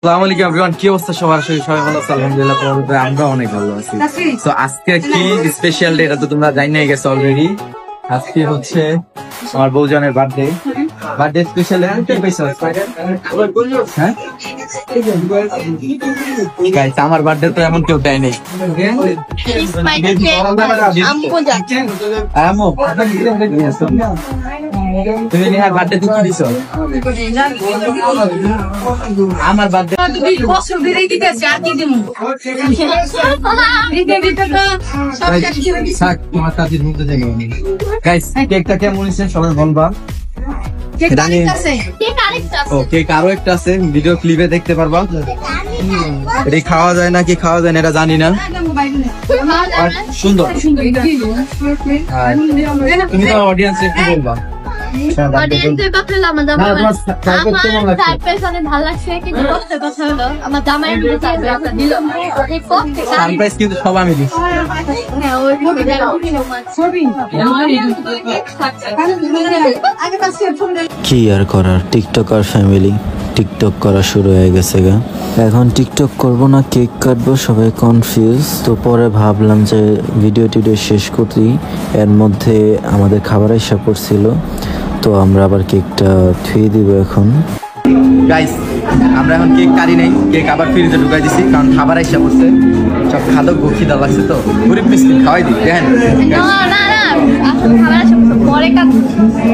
আসসালামু আলাইকুম এভরিওয়ান, কি অবস্থা সবার? সবাই ভালো আছে আলহামদুলিল্লাহ। আমরা অনেক ভালো আছি। তো আজকে কি স্পেশাল ডে এটা তো তোমরা জানিয়ে গেছো অলরেডি। আজকে হচ্ছে আমার বউজনের বার্থডে স্পেশাল। কি পাইছো? হ্যাঁ গাইস, আমার বার্থডে তো এমন কেউ দেয় নেই। তুমি নিহার বার্থডে কি দিছো? আমার বার্থডে তোমার কাজের মধ্যে গাইস, কেকটা কেমন হয়েছে সবাই বলবা। কেক আরো একটা আছে, ভিডিও ক্লিপে দেখতে পারবা। এটা খাওয়া যায় না কি খাওয়া যায় না এটা জানি না, সুন্দর। তুমি তো অডিয়েন্স কি বলবা? কিন্তু সব আমি কি আর করার, টিকটকার ফ্যামিলি টিকটক করা শুরু হয়ে গেছে গা। এখন টিকটক করব না কেক কাটবো, সবাই কনফিউজ। তো পরে ভাবলাম যে ভিডিও শেষ করি, এর মধ্যে আমাদের খাবার এসে পড়ছিল, তো আমরা আবার কেকটা থুয়ে দিব। এখন গাইস, আমরা এখন কেক কাটি নাই, কেক আবার ফ্রিজে ঢুকাই দিছি, কারণ খাবার এসে পড়ছে। সব খাদক খিদা লাগছে তো গরিব মিষ্টি খাওয়াই দিই। দেখেন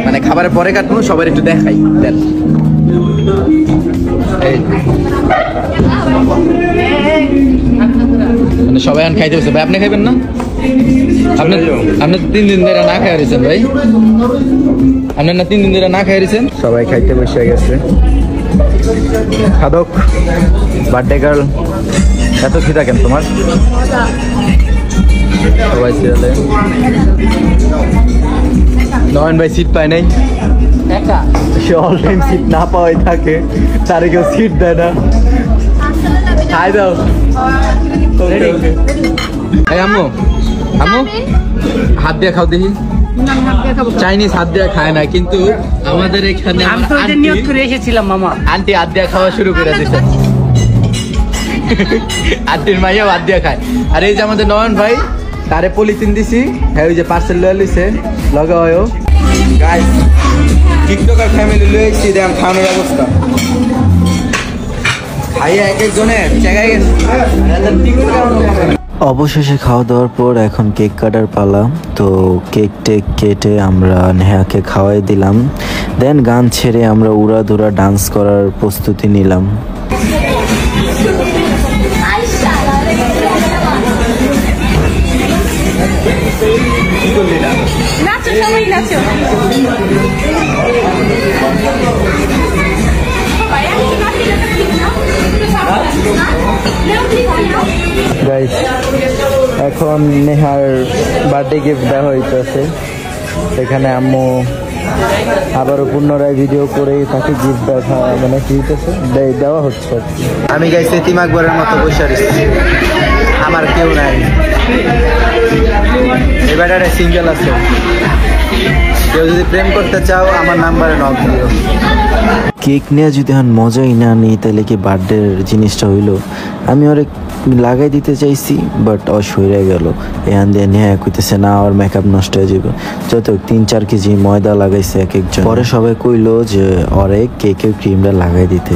মানে খাবারের পরে কাটবো, সবাই একটু দেখাই। দেন মানে সবাই এখন খাইতে বসে। ভাই আপনি খাইবেন না? আপনি 3 দিন ধরে না খাই রয়েছেন ভাই, আপনার না 3 দিন ধরে না খাই রয়েছেন। সবাই খাইতে বসে গেছে। খাদক বার্থডে গার্ল, এত খিদা কেন তোমার? সবাই সিরিয়ালে। নয়ন ভাই সিট পায় নাই, সে অল টাইম সিট না পাওয়াই থাকে, তারে কেউ সিট দেয় না। খাই দাও। আম্মু আম্মু হাত দিয়ে খাও দেখি। চাইনিজ হাত দিয়ে খায় না, কিন্তু আমাদের এখানে এসেছিলাম মামা, আন্টি হাত দিয়ে খাওয়া শুরু করে দিয়েছে। আন্টির মাইয়াও হাত দিয়ে খায়। আর এই যে আমাদের নয়ন ভাই, তারে পলিথিন দিছি, হ্যাঁ ওই যে পার্সেল লয়ে লিছে লগা হয়। গাইস, টিকটকার ফ্যামিলি লয়েছি, দেখ খাওয়ানোর অবস্থা। খাইয়া এক একজনের জায়গায় গেছে। অবশেষে খাওয়া দাওয়ার পর এখন কেক কাটার পালা। তো কেক টেক কেটে আমরা নেহাকে খাওয়াই দিলাম। দেন গান ছেড়ে আমরা উড়াধুরা ডান্স করার প্রস্তুতি নিলাম। গাইস, এখন নেহার বার্থডে গিফট দেওয়া হইতেছে। এখানে আম্মু আবারও পুনরায় ভিডিও করে তাকে গিফট দেখা মানে কি দেওয়া হচ্ছে। আমি গাইস এতিম আকবরের মতো বসে রয়েছি, আমার কেউ নাই। এবার একটা সিঙ্গেল আছে, কেউ যদি প্রেম করতে চাও আমার নাম্বারে নক দিও। কেক নিয়ে যদি এখন মজাই না নিই তাহলে কি বার্থডের জিনিসটা হইলো? আমি ওরে লাগাই দিতে চাইছি, বাট ও সরে গেল। এখান দিয়ে নেয়া কইতেছে না, ওর মেকআপ নষ্ট হয়ে যাবে। যত 3-4 কেজি ময়দা লাগাইছে এক একজন। পরে সবাই কইলো যে ওরে কেকের ক্রিমটা লাগাই দিতে।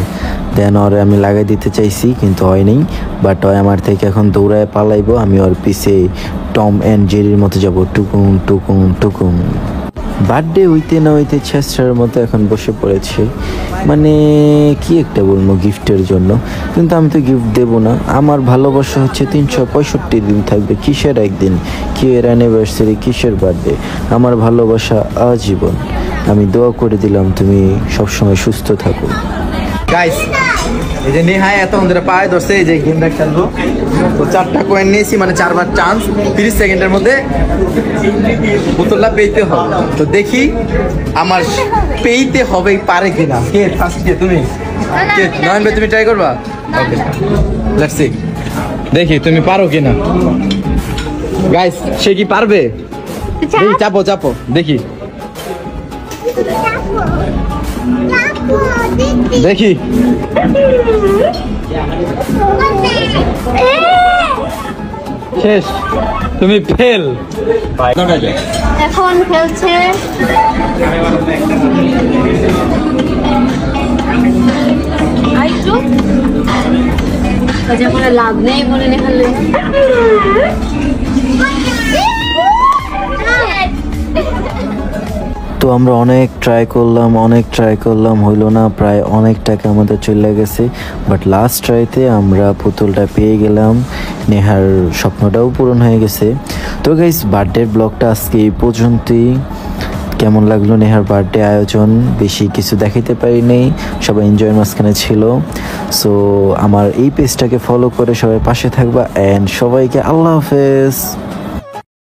দেন ওরে আমি লাগাই দিতে চাইছি, কিন্তু হয় নাই। বাট ওই আমার থেকে এখন দৌড়ায় পালাইবো, আমি ওর পিছে টম অ্যান্ড জেরির মতো যাবো, টুকুম টুকুম টুকুম। বার্থডে হইতে না হইতে ছেঁচড়ার মতো এখন বসে পড়েছে। মানে কি একটা বলবো গিফটের জন্য, কিন্তু আমি তো গিফট দেবো না। আমার ভালোবাসা হচ্ছে 365 দিন থাকবে। কিসের একদিন, কি এর অ্যানিভার্সারি, কিসের বার্থডে? আমার ভালোবাসা আজীবন। আমি দোয়া করে দিলাম তুমি সবসময় সুস্থ থাকো। গাইস, এই যে নেহাই এত ধরে পায়ে ধরছে, এই যে গেমটা খেলবো। তো 4টা কয়েন নিয়েছি, মানে 4বার চান্স, 30 সেকেন্ডের মধ্যে বোতলটা পেইতে হবে। তো দেখি আমার পেইতে হবে পারে কিনা। কে ফার্স্ট? কে তুমি? কে নয়ন ভাই, তুমি ট্রাই করবা? ওকে, লেটস সি, দেখি তুমি পারো কিনা। গাইস, সে কি পারবে? চাপো চাপো দেখি। দেখি শেষ, তুমি ফেল। এখন খেলছে লাভ নেই মনে নেখালে তো আমরা অনেক ট্রাই করলাম হইলো না, প্রায় অনেক টাকা আমাদের চলে গেছে। বাট লাস্ট ট্রাইতে আমরা পুতুলটা পেয়ে গেলাম, নেহার স্বপ্নটাও পূরণ হয়ে গেছে। তো গাইস, বার্থডে ব্লগটা আজকে এই পর্যন্তই। কেমন লাগলো নেহার বার্থডে আয়োজন? বেশি কিছু দেখাইতে পারি নাই, সবাই এনজয়ের মাঝখানে ছিল। সো আমার এই পেজটাকে ফলো করে সবাই পাশে থাকবা, অ্যান্ড সবাইকে আল্লাহ হাফেজ।